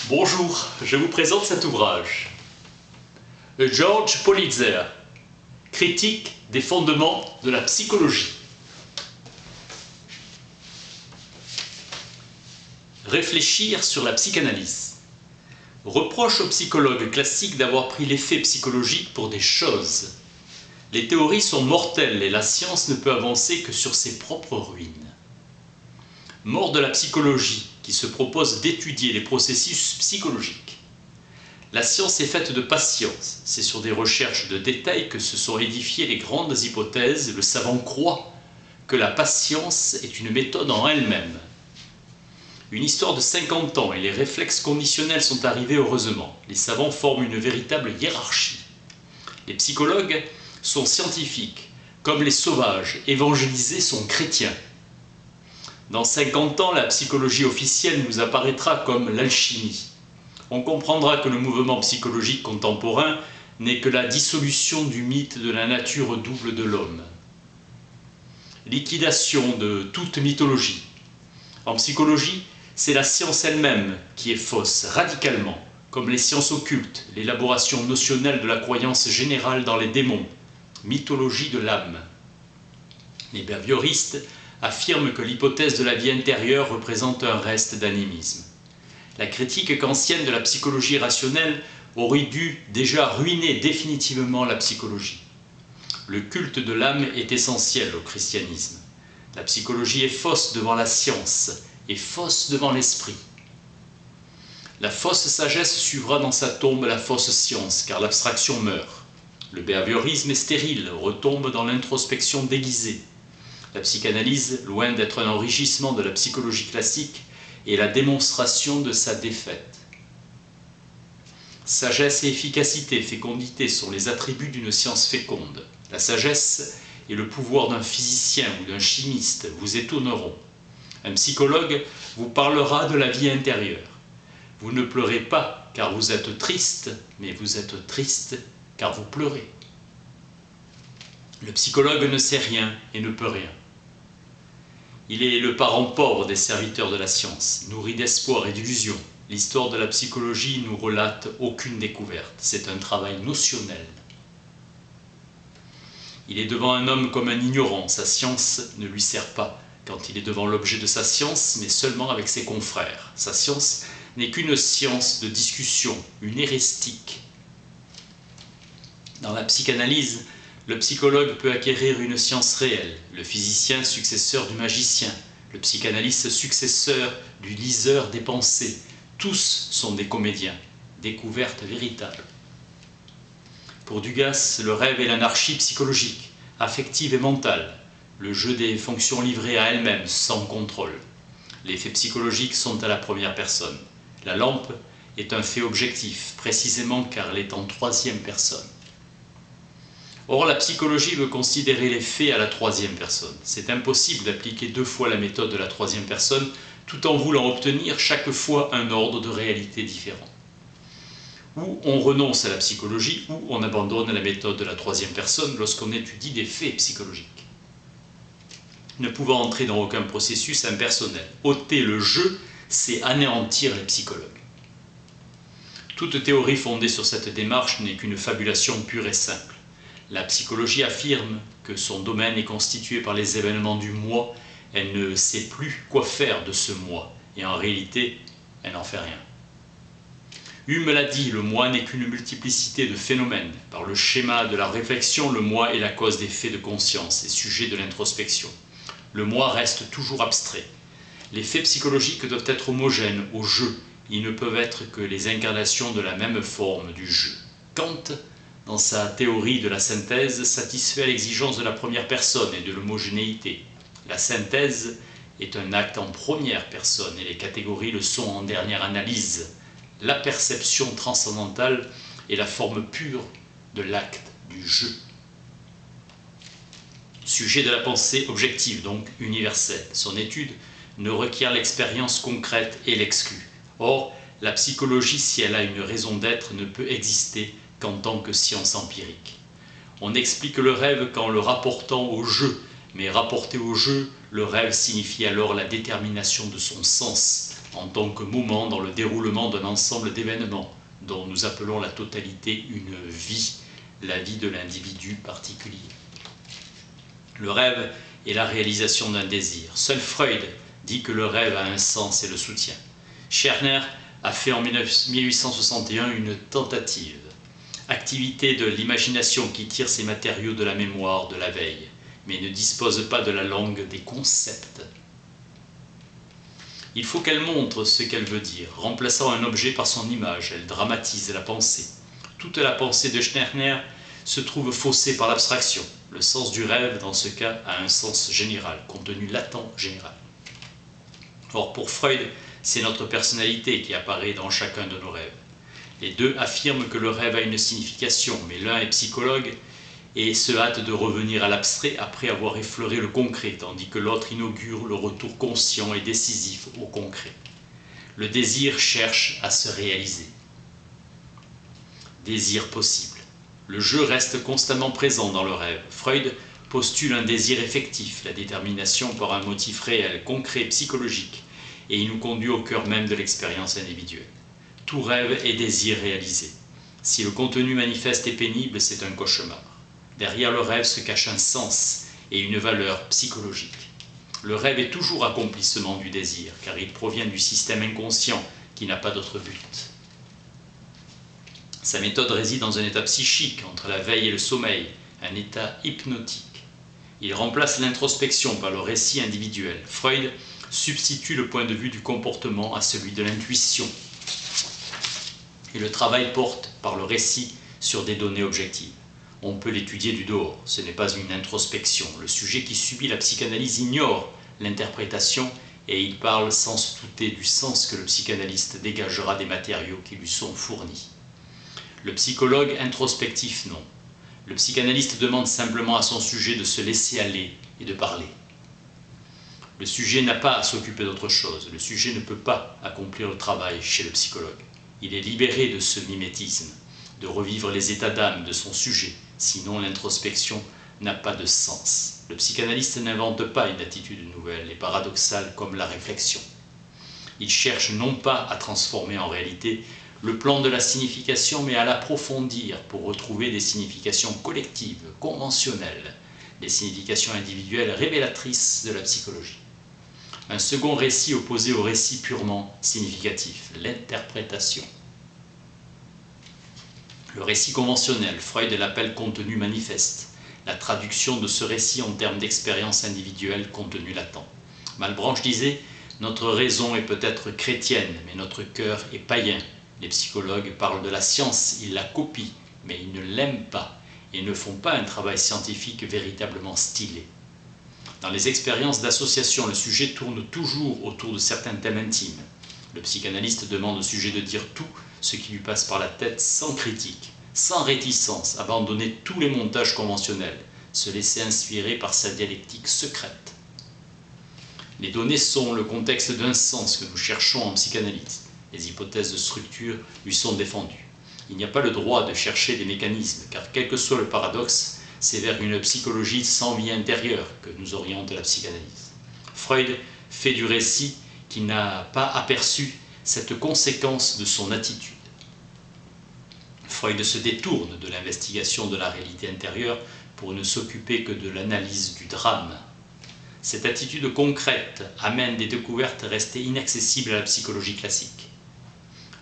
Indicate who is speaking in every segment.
Speaker 1: Bonjour, je vous présente cet ouvrage. George Politzer, critique des fondements de la psychologie. Réfléchir sur la psychanalyse. Reproche aux psychologues classiques d'avoir pris l'effet psychologique pour des choses. Les théories sont mortelles et la science ne peut avancer que sur ses propres ruines. Mort de la psychologie qui se propose d'étudier les processus psychologiques. La science est faite de patience, c'est sur des recherches de détails que se sont édifiées les grandes hypothèses. Le savant croit que la patience est une méthode en elle-même. Une histoire de 50 ans et les réflexes conditionnels sont arrivés heureusement. Les savants forment une véritable hiérarchie. Les psychologues sont scientifiques, comme les sauvages, évangélisés sont chrétiens. Dans 50 ans, la psychologie officielle nous apparaîtra comme l'alchimie. On comprendra que le mouvement psychologique contemporain n'est que la dissolution du mythe de la nature double de l'homme. Liquidation de toute mythologie. En psychologie, c'est la science elle-même qui est fausse, radicalement, comme les sciences occultes, l'élaboration notionnelle de la croyance générale dans les démons, mythologie de l'âme. Les behavioristes affirment que l'hypothèse de la vie intérieure représente un reste d'animisme. La critique kantienne de la psychologie rationnelle aurait dû déjà ruiner définitivement la psychologie. Le culte de l'âme est essentiel au christianisme. La psychologie est fausse devant la science et fausse devant l'esprit. La fausse sagesse suivra dans sa tombe la fausse science, car l'abstraction meurt. Le behaviorisme est stérile, retombe dans l'introspection déguisée. La psychanalyse, loin d'être un enrichissement de la psychologie classique, est la démonstration de sa défaite. Sagesse et efficacité, fécondité sont les attributs d'une science féconde. La sagesse et le pouvoir d'un physicien ou d'un chimiste vous étonneront. Un psychologue vous parlera de la vie intérieure. Vous ne pleurez pas car vous êtes triste, mais vous êtes triste car vous pleurez. Le psychologue ne sait rien et ne peut rien. Il est le parent pauvre des serviteurs de la science, nourri d'espoir et d'illusions. L'histoire de la psychologie nous relate aucune découverte, c'est un travail notionnel. Il est devant un homme comme un ignorant, sa science ne lui sert pas quand il est devant l'objet de sa science, mais seulement avec ses confrères. Sa science n'est qu'une science de discussion, une héristique. Dans la psychanalyse, le psychologue peut acquérir une science réelle, le physicien successeur du magicien, le psychanalyste successeur du liseur des pensées. Tous sont des comédiens, découverte véritable. Pour Dugas, le rêve est l'anarchie psychologique, affective et mentale, le jeu des fonctions livrées à elles-mêmes, sans contrôle. Les faits psychologiques sont à la première personne. La lampe est un fait objectif, précisément car elle est en troisième personne. Or, la psychologie veut considérer les faits à la troisième personne. C'est impossible d'appliquer 2 fois la méthode de la troisième personne tout en voulant obtenir chaque fois un ordre de réalité différent. Ou on renonce à la psychologie, ou on abandonne la méthode de la troisième personne lorsqu'on étudie des faits psychologiques. Ne pouvant entrer dans aucun processus impersonnel. Ôter le jeu, c'est anéantir les psychologues. Toute théorie fondée sur cette démarche n'est qu'une fabulation pure et simple. La psychologie affirme que son domaine est constitué par les événements du moi. Elle ne sait plus quoi faire de ce moi. Et en réalité, elle n'en fait rien. Hume l'a dit, le moi n'est qu'une multiplicité de phénomènes. Par le schéma de la réflexion, le moi est la cause des faits de conscience et sujet de l'introspection. Le moi reste toujours abstrait. Les faits psychologiques doivent être homogènes au jeu. Ils ne peuvent être que les incarnations de la même forme du jeu. Kant, dans sa théorie de la synthèse, satisfait à l'exigence de la première personne et de l'homogénéité. La synthèse est un acte en première personne et les catégories le sont en dernière analyse. La perception transcendantale est la forme pure de l'acte du jeu. Sujet de la pensée objective, donc universelle. Son étude ne requiert l'expérience concrète et l'exclut. Or, la psychologie, si elle a une raison d'être, ne peut exister qu'en tant que science empirique. On explique le rêve qu'en le rapportant au jeu, mais rapporté au jeu, le rêve signifie alors la détermination de son sens en tant que moment dans le déroulement d'un ensemble d'événements dont nous appelons la totalité une vie, la vie de l'individu particulier. Le rêve est la réalisation d'un désir. Seul Freud dit que le rêve a un sens et le soutient. Scherner a fait en 1861 une tentative. Activité de l'imagination qui tire ses matériaux de la mémoire de la veille, mais ne dispose pas de la langue des concepts. Il faut qu'elle montre ce qu'elle veut dire. Remplaçant un objet par son image, elle dramatise la pensée. Toute la pensée de Scherner se trouve faussée par l'abstraction. Le sens du rêve, dans ce cas, a un sens général, contenu latent général. Or, pour Freud, c'est notre personnalité qui apparaît dans chacun de nos rêves. Les deux affirment que le rêve a une signification, mais l'un est psychologue et se hâte de revenir à l'abstrait après avoir effleuré le concret, tandis que l'autre inaugure le retour conscient et décisif au concret. Le désir cherche à se réaliser. Désir possible. Le jeu reste constamment présent dans le rêve. Freud postule un désir effectif, la détermination par un motif réel, concret, psychologique, et il nous conduit au cœur même de l'expérience individuelle. Tout rêve est désir réalisé. Si le contenu manifeste est pénible, c'est un cauchemar. Derrière le rêve se cache un sens et une valeur psychologique. Le rêve est toujours accomplissement du désir, car il provient du système inconscient qui n'a pas d'autre but. Sa méthode réside dans un état psychique entre la veille et le sommeil, un état hypnotique. Il remplace l'introspection par le récit individuel. Freud substitue le point de vue du comportement à celui de l'intuition. Et le travail porte, par le récit, sur des données objectives. On peut l'étudier du dehors, ce n'est pas une introspection. Le sujet qui subit la psychanalyse ignore l'interprétation et il parle sans se douter du sens que le psychanalyste dégagera des matériaux qui lui sont fournis. Le psychologue introspectif, non. Le psychanalyste demande simplement à son sujet de se laisser aller et de parler. Le sujet n'a pas à s'occuper d'autre chose. Le sujet ne peut pas accomplir le travail chez le psychologue. Il est libéré de ce mimétisme, de revivre les états d'âme de son sujet, sinon l'introspection n'a pas de sens. Le psychanalyste n'invente pas une attitude nouvelle et paradoxale comme la réflexion. Il cherche non pas à transformer en réalité le plan de la signification, mais à l'approfondir pour retrouver des significations collectives, conventionnelles, des significations individuelles révélatrices de la psychologie. Un second récit opposé au récit purement significatif, l'interprétation. Le récit conventionnel, Freud l'appelle contenu manifeste, la traduction de ce récit en termes d'expérience individuelle, contenu latent. Malebranche disait « Notre raison est peut-être chrétienne, mais notre cœur est païen. Les psychologues parlent de la science, ils la copient, mais ils ne l'aiment pas et ne font pas un travail scientifique véritablement stylé. » Dans les expériences d'association, le sujet tourne toujours autour de certains thèmes intimes. Le psychanalyste demande au sujet de dire tout ce qui lui passe par la tête sans critique, sans réticence, abandonner tous les montages conventionnels, se laisser inspirer par sa dialectique secrète. Les données sont le contexte d'un sens que nous cherchons en psychanalyse. Les hypothèses de structure lui sont défendues. Il n'y a pas le droit de chercher des mécanismes, car quel que soit le paradoxe, c'est vers une psychologie sans vie intérieure que nous oriente la psychanalyse. Freud fait du récit qui n'a pas aperçu cette conséquence de son attitude. Freud se détourne de l'investigation de la réalité intérieure pour ne s'occuper que de l'analyse du drame. Cette attitude concrète amène des découvertes restées inaccessibles à la psychologie classique.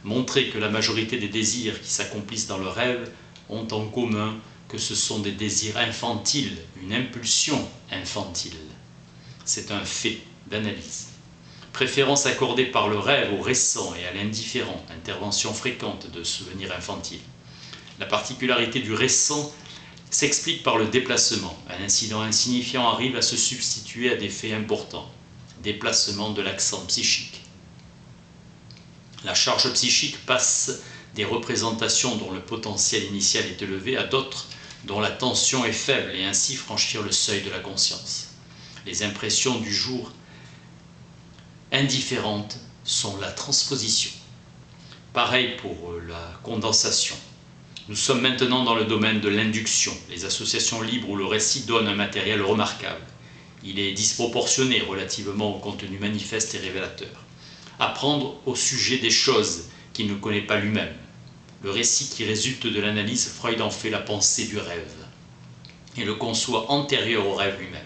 Speaker 1: Montrer que la majorité des désirs qui s'accomplissent dans le rêve ont en commun que ce sont des désirs infantiles, une impulsion infantile. C'est un fait d'analyse. Préférence accordée par le rêve au récent et à l'indifférent, intervention fréquente de souvenirs infantiles. La particularité du récent s'explique par le déplacement. Un incident insignifiant arrive à se substituer à des faits importants. Déplacement de l'accent psychique. La charge psychique passe des représentations dont le potentiel initial est élevé à d'autres dont la tension est faible et ainsi franchir le seuil de la conscience. Les impressions du jour indifférentes sont la transposition. Pareil pour la condensation. Nous sommes maintenant dans le domaine de l'induction, les associations libres où le récit donne un matériel remarquable. Il est disproportionné relativement au contenu manifeste et révélateur. apprendre au sujet des choses qu'il ne connaît pas lui-même. Le récit qui résulte de l'analyse, Freud en fait la pensée du rêve et le conçoit antérieur au rêve lui-même.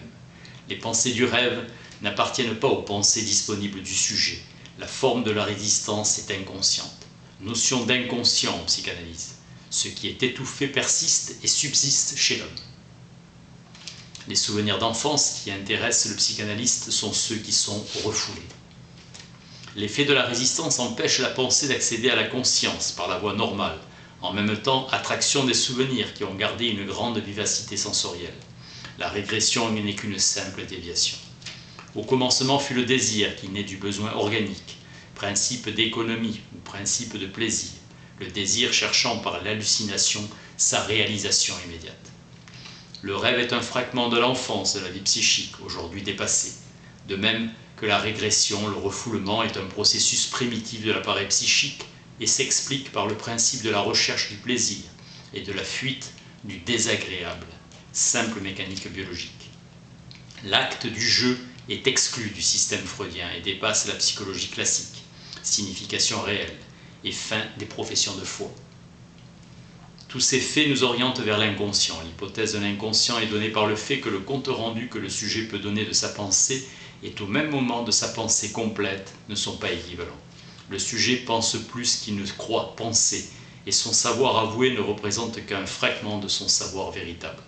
Speaker 1: Les pensées du rêve n'appartiennent pas aux pensées disponibles du sujet. La forme de la résistance est inconsciente. Notion d'inconscient en psychanalyse. Ce qui est étouffé persiste et subsiste chez l'homme. Les souvenirs d'enfance qui intéressent le psychanalyste sont ceux qui sont refoulés. L'effet de la résistance empêche la pensée d'accéder à la conscience par la voie normale, en même temps attraction des souvenirs qui ont gardé une grande vivacité sensorielle. La régression n'est qu'une simple déviation. Au commencement fut le désir qui naît du besoin organique, principe d'économie ou principe de plaisir, le désir cherchant par l'hallucination sa réalisation immédiate. Le rêve est un fragment de l'enfance de la vie psychique, aujourd'hui dépassé. De même que la régression, le refoulement est un processus primitif de l'appareil psychique et s'explique par le principe de la recherche du plaisir et de la fuite du désagréable, simple mécanique biologique. L'acte du jeu est exclu du système freudien et dépasse la psychologie classique, signification réelle et fin des professions de foi. Tous ces faits nous orientent vers l'inconscient. L'hypothèse de l'inconscient est donnée par le fait que le compte-rendu que le sujet peut donner de sa pensée et au même moment de sa pensée complète ne sont pas équivalents. Le sujet pense plus qu'il ne croit penser, et son savoir avoué ne représente qu'un fragment de son savoir véritable.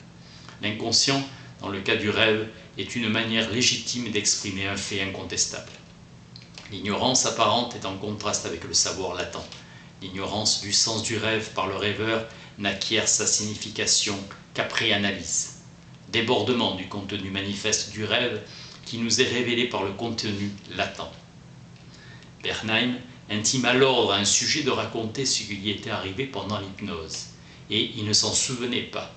Speaker 1: L'inconscient, dans le cas du rêve, est une manière légitime d'exprimer un fait incontestable. L'ignorance apparente est en contraste avec le savoir latent. L'ignorance du sens du rêve par le rêveur n'acquiert sa signification qu'après analyse. Débordement du contenu manifeste du rêve qui nous est révélé par le contenu latent. Bernheim intime à l'ordre à un sujet de raconter ce qui lui était arrivé pendant l'hypnose, et il ne s'en souvenait pas.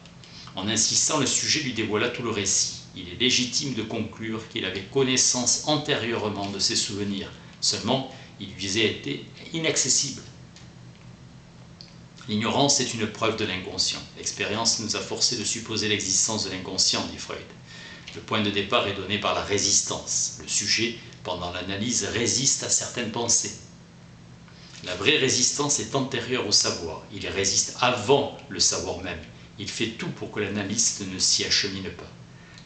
Speaker 1: En insistant, le sujet lui dévoila tout le récit. Il est légitime de conclure qu'il avait connaissance antérieurement de ses souvenirs, seulement il lui a été inaccessible. L'ignorance est une preuve de l'inconscient. L'expérience nous a forcé de supposer l'existence de l'inconscient, dit Freud. Le point de départ est donné par la résistance. Le sujet, pendant l'analyse, résiste à certaines pensées. La vraie résistance est antérieure au savoir. Il résiste avant le savoir même. Il fait tout pour que l'analyste ne s'y achemine pas.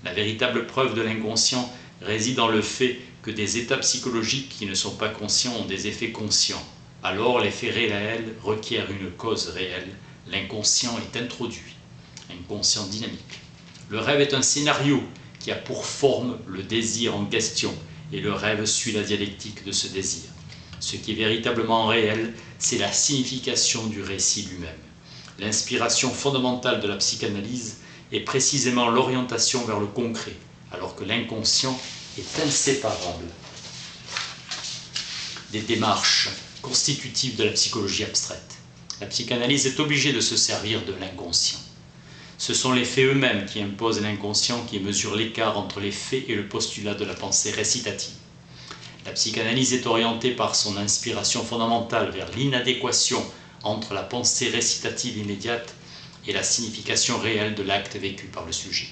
Speaker 1: La véritable preuve de l'inconscient réside dans le fait que des états psychologiques qui ne sont pas conscients ont des effets conscients. Alors l'effet réel requiert une cause réelle. L'inconscient est introduit. Inconscient dynamique. Le rêve est un scénario qui a pour forme le désir en question, et le rêve suit la dialectique de ce désir. Ce qui est véritablement réel, c'est la signification du récit lui-même. L'inspiration fondamentale de la psychanalyse est précisément l'orientation vers le concret, alors que l'inconscient est inséparable des démarches constitutives de la psychologie abstraite. La psychanalyse est obligée de se servir de l'inconscient. Ce sont les faits eux-mêmes qui imposent l'inconscient, qui mesure l'écart entre les faits et le postulat de la pensée récitative. La psychanalyse est orientée par son inspiration fondamentale vers l'inadéquation entre la pensée récitative immédiate et la signification réelle de l'acte vécu par le sujet.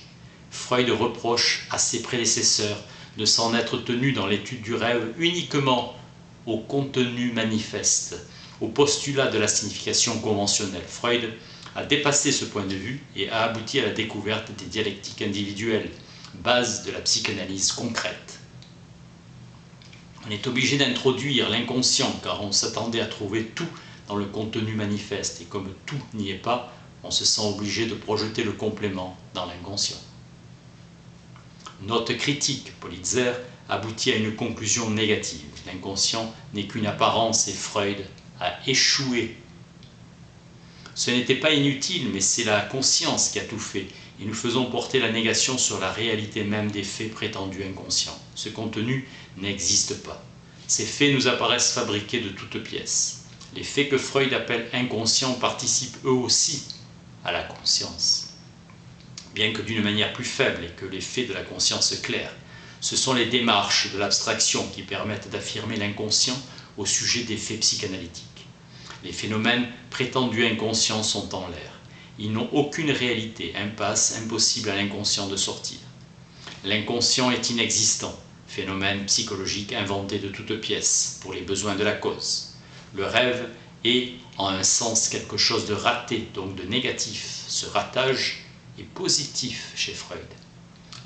Speaker 1: Freud reproche à ses prédécesseurs de s'en être tenus dans l'étude du rêve uniquement au contenu manifeste, au postulat de la signification conventionnelle. Freud a dépassé ce point de vue et a abouti à la découverte des dialectiques individuelles, base de la psychanalyse concrète. On est obligé d'introduire l'inconscient car on s'attendait à trouver tout dans le contenu manifeste et comme tout n'y est pas, on se sent obligé de projeter le complément dans l'inconscient. Note critique, Politzer aboutit à une conclusion négative. L'inconscient n'est qu'une apparence et Freud a échoué. Ce n'était pas inutile, mais c'est la conscience qui a tout fait, et nous faisons porter la négation sur la réalité même des faits prétendus inconscients. Ce contenu n'existe pas. Ces faits nous apparaissent fabriqués de toutes pièces. Les faits que Freud appelle inconscients participent eux aussi à la conscience, bien que d'une manière plus faible et que les faits de la conscience claire. Ce sont les démarches de l'abstraction qui permettent d'affirmer l'inconscient au sujet des faits psychanalytiques. Les phénomènes prétendus inconscients sont en l'air. Ils n'ont aucune réalité, impasse, impossible à l'inconscient de sortir. L'inconscient est inexistant. phénomène psychologique inventé de toutes pièces pour les besoins de la cause. Le rêve est en un sens quelque chose de raté, donc de négatif. Ce ratage est positif chez Freud.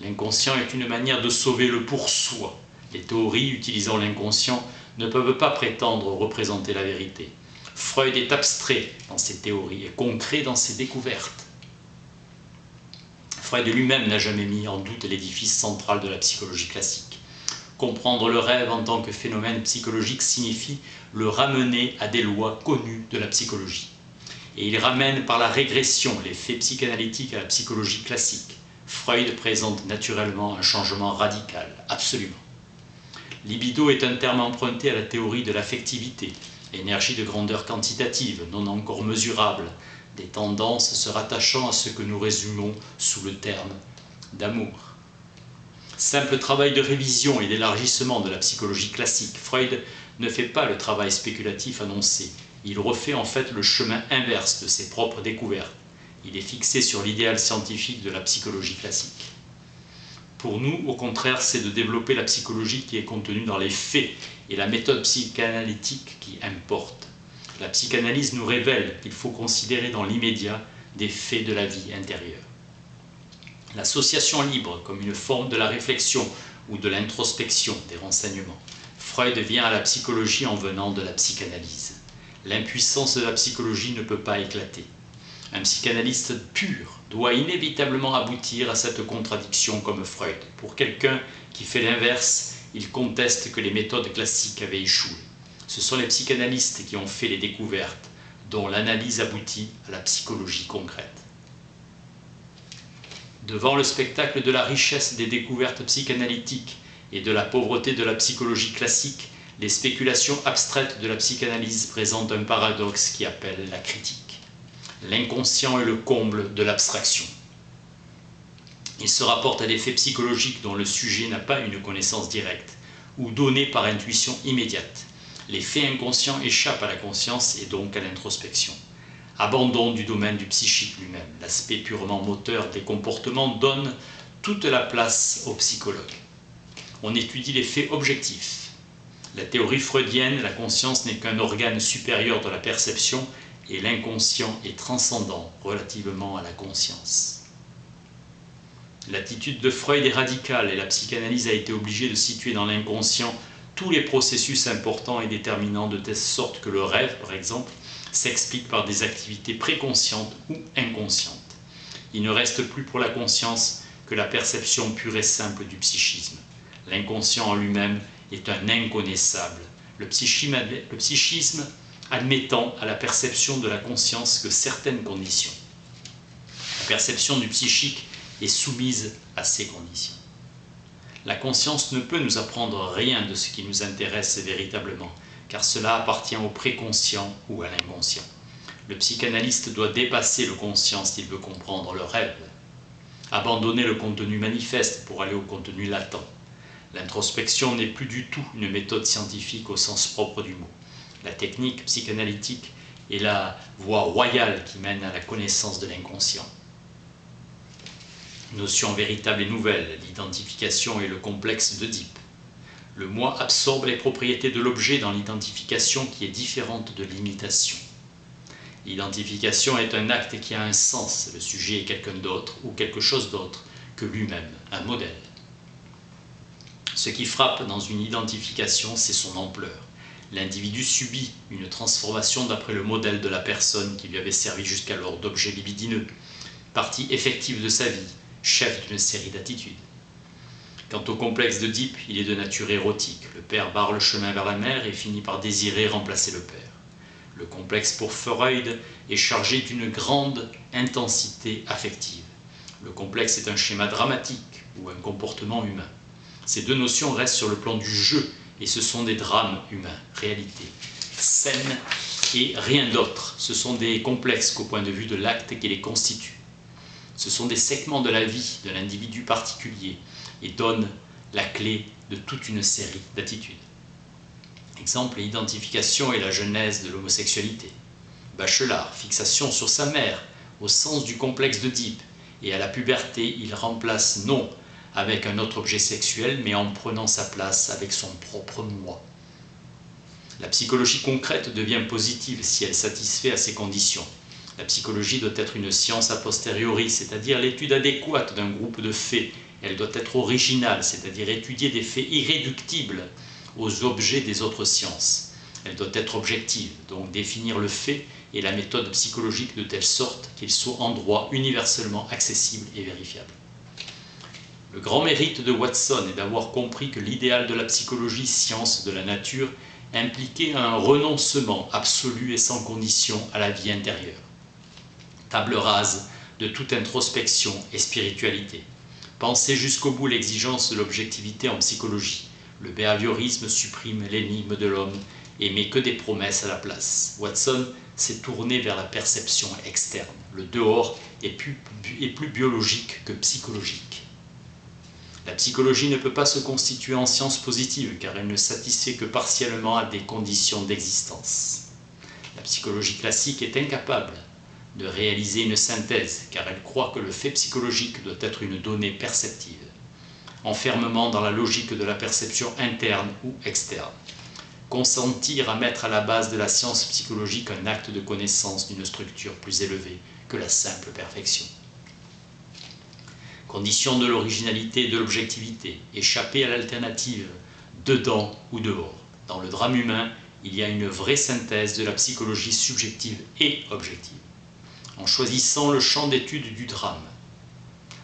Speaker 1: L'inconscient est une manière de sauver le pour soi. Les théories utilisant l'inconscient ne peuvent pas prétendre représenter la vérité. Freud est abstrait dans ses théories et concret dans ses découvertes. Freud lui-même n'a jamais mis en doute l'édifice central de la psychologie classique. Comprendre le rêve en tant que phénomène psychologique signifie le ramener à des lois connues de la psychologie. Et il ramène par la régression les faits psychanalytiques à la psychologie classique. Freud présente naturellement un changement radical, absolument. Libido est un terme emprunté à la théorie de l'affectivité, énergie de grandeur quantitative, non encore mesurable, des tendances se rattachant à ce que nous résumons sous le terme d'amour. Simple travail de révision et d'élargissement de la psychologie classique, Freud ne fait pas le travail spéculatif annoncé. Il refait en fait le chemin inverse de ses propres découvertes. Il est fixé sur l'idéal scientifique de la psychologie classique. Pour nous, au contraire, c'est de développer la psychologie qui est contenue dans les faits et la méthode psychanalytique qui importe. La psychanalyse nous révèle qu'il faut considérer dans l'immédiat des faits de la vie intérieure. L'association libre comme une forme de la réflexion ou de l'introspection des renseignements. Freud vient à la psychologie en venant de la psychanalyse. L'impuissance de la psychologie ne peut pas éclater. Un psychanalyste pur doit inévitablement aboutir à cette contradiction comme Freud. Pour quelqu'un qui fait l'inverse, il conteste que les méthodes classiques avaient échoué. Ce sont les psychanalystes qui ont fait les découvertes, dont l'analyse aboutit à la psychologie concrète. Devant le spectacle de la richesse des découvertes psychanalytiques et de la pauvreté de la psychologie classique, les spéculations abstraites de la psychanalyse présentent un paradoxe qui appelle la critique. L'inconscient est le comble de l'abstraction. Il se rapporte à des faits psychologiques dont le sujet n'a pas une connaissance directe ou donnée par intuition immédiate. Les faits inconscients échappent à la conscience et donc à l'introspection. Abandon du domaine du psychique lui-même, l'aspect purement moteur des comportements donne toute la place au psychologue. On étudie les faits objectifs. La théorie freudienne, la conscience n'est qu'un organe supérieur de la perception et l'inconscient est transcendant relativement à la conscience. L'attitude de Freud est radicale et la psychanalyse a été obligée de situer dans l'inconscient tous les processus importants et déterminants de telle sorte que le rêve, par exemple, s'explique par des activités préconscientes ou inconscientes. Il ne reste plus pour la conscience que la perception pure et simple du psychisme. L'inconscient en lui-même est un inconnaissable. Le psychisme admettant à la perception de la conscience que certaines conditions. La perception du psychique est soumise à ces conditions. La conscience ne peut nous apprendre rien de ce qui nous intéresse véritablement, car cela appartient au préconscient ou à l'inconscient. Le psychanalyste doit dépasser le conscient s'il veut comprendre le rêve, abandonner le contenu manifeste pour aller au contenu latent. L'introspection n'est plus du tout une méthode scientifique au sens propre du mot. La technique psychanalytique est la voie royale qui mène à la connaissance de l'inconscient. Notion véritable et nouvelle, l'identification et le complexe d'Oedipe. Le moi absorbe les propriétés de l'objet dans l'identification qui est différente de l'imitation. L'identification est un acte qui a un sens, le sujet est quelqu'un d'autre ou quelque chose d'autre que lui-même, un modèle. Ce qui frappe dans une identification, c'est son ampleur. L'individu subit une transformation d'après le modèle de la personne qui lui avait servi jusqu'alors d'objet libidineux, partie effective de sa vie, chef d'une série d'attitudes. Quant au complexe d'Oedipe, il est de nature érotique. Le père barre le chemin vers la mère et finit par désirer remplacer le père. Le complexe pour Freud est chargé d'une grande intensité affective. Le complexe est un schéma dramatique ou un comportement humain. Ces deux notions restent sur le plan du jeu et ce sont des drames humains, réalité, scène et rien d'autre. Ce sont des complexes qu'au point de vue de l'acte qui les constitue. Ce sont des segments de la vie de l'individu particulier et donnent la clé de toute une série d'attitudes. Exemple, l'identification et la genèse de l'homosexualité. Bachelard, fixation sur sa mère, au sens du complexe d'Oedipe, et à la puberté, il remplace non avec un autre objet sexuel, mais en prenant sa place avec son propre moi. La psychologie concrète devient positive si elle satisfait à ces conditions. La psychologie doit être une science a posteriori, c'est-à-dire l'étude adéquate d'un groupe de faits. Elle doit être originale, c'est-à-dire étudier des faits irréductibles aux objets des autres sciences. Elle doit être objective, donc définir le fait et la méthode psychologique de telle sorte qu'il soit en droit universellement accessible et vérifiable. Le grand mérite de Watson est d'avoir compris que l'idéal de la psychologie, science de la nature, impliquait un renoncement absolu et sans condition à la vie intérieure. Table rase de toute introspection et spiritualité. Penser jusqu'au bout l'exigence de l'objectivité en psychologie. Le behaviorisme supprime l'énigme de l'homme et met que des promesses à la place. Watson s'est tourné vers la perception externe. Le dehors est plus biologique que psychologique. La psychologie ne peut pas se constituer en science positive car elle ne satisfait que partiellement à des conditions d'existence. La psychologie classique est incapable de réaliser une synthèse car elle croit que le fait psychologique doit être une donnée perceptive, enfermement dans la logique de la perception interne ou externe. Consentir à mettre à la base de la science psychologique un acte de connaissance d'une structure plus élevée que la simple perfection. Condition de l'originalité et de l'objectivité, échapper à l'alternative dedans ou dehors. Dans le drame humain, il y a une vraie synthèse de la psychologie subjective et objective. En choisissant le champ d'étude du drame,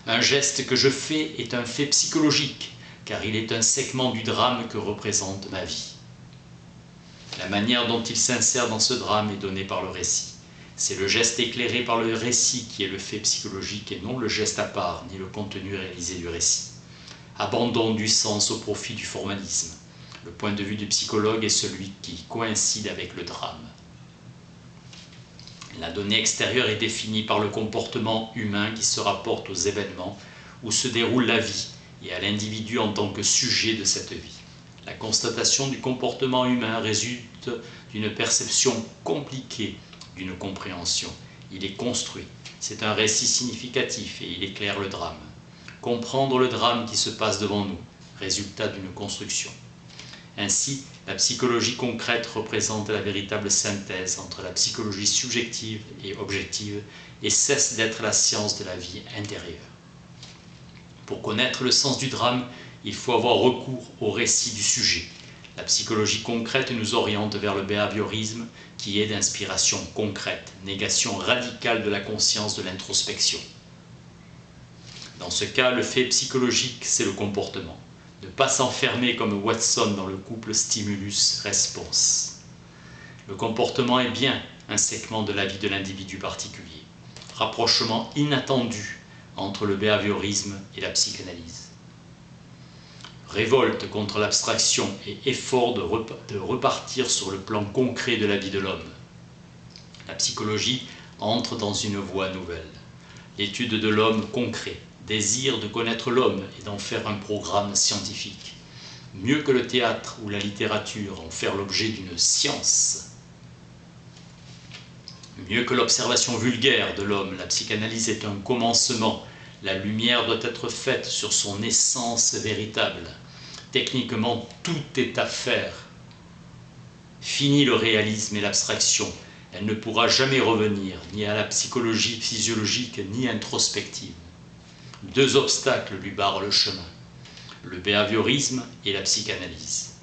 Speaker 1: un geste que je fais est un fait psychologique, car il est un segment du drame que représente ma vie. La manière dont il s'insère dans ce drame est donnée par le récit. C'est le geste éclairé par le récit qui est le fait psychologique et non le geste à part, ni le contenu réalisé du récit. Abandon du sens au profit du formalisme. Le point de vue du psychologue est celui qui coïncide avec le drame. La donnée extérieure est définie par le comportement humain qui se rapporte aux événements où se déroule la vie et à l'individu en tant que sujet de cette vie. La constatation du comportement humain résulte d'une perception compliquée d'une compréhension. Il est construit. C'est un récit significatif et il éclaire le drame. Comprendre le drame qui se passe devant nous, résultat d'une construction. Ainsi, la psychologie concrète représente la véritable synthèse entre la psychologie subjective et objective et cesse d'être la science de la vie intérieure. Pour connaître le sens du drame, il faut avoir recours au récit du sujet. La psychologie concrète nous oriente vers le behaviorisme qui est d'inspiration concrète, négation radicale de la conscience de l'introspection. Dans ce cas, le fait psychologique, c'est le comportement. Ne pas s'enfermer comme Watson dans le couple stimulus-réponse. Le comportement est bien un segment de la vie de l'individu particulier. Rapprochement inattendu entre le behaviorisme et la psychanalyse. Révolte contre l'abstraction et effort de repartir sur le plan concret de la vie de l'homme. La psychologie entre dans une voie nouvelle. L'étude de l'homme concret, désir de connaître l'homme et d'en faire un programme scientifique. Mieux que le théâtre ou la littérature, en faire l'objet d'une science. Mieux que l'observation vulgaire de l'homme, la psychanalyse est un commencement. La lumière doit être faite sur son essence véritable. Techniquement, tout est à faire. Fini le réalisme et l'abstraction. Elle ne pourra jamais revenir, ni à la psychologie physiologique, ni introspective. Deux obstacles lui barrent le chemin. Le behaviorisme et la psychanalyse.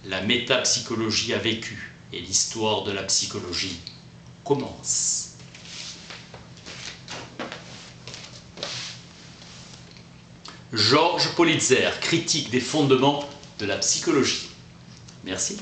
Speaker 1: La métapsychologie a vécu et l'histoire de la psychologie commence. Georges Politzer, critique des fondements de la psychologie. Merci.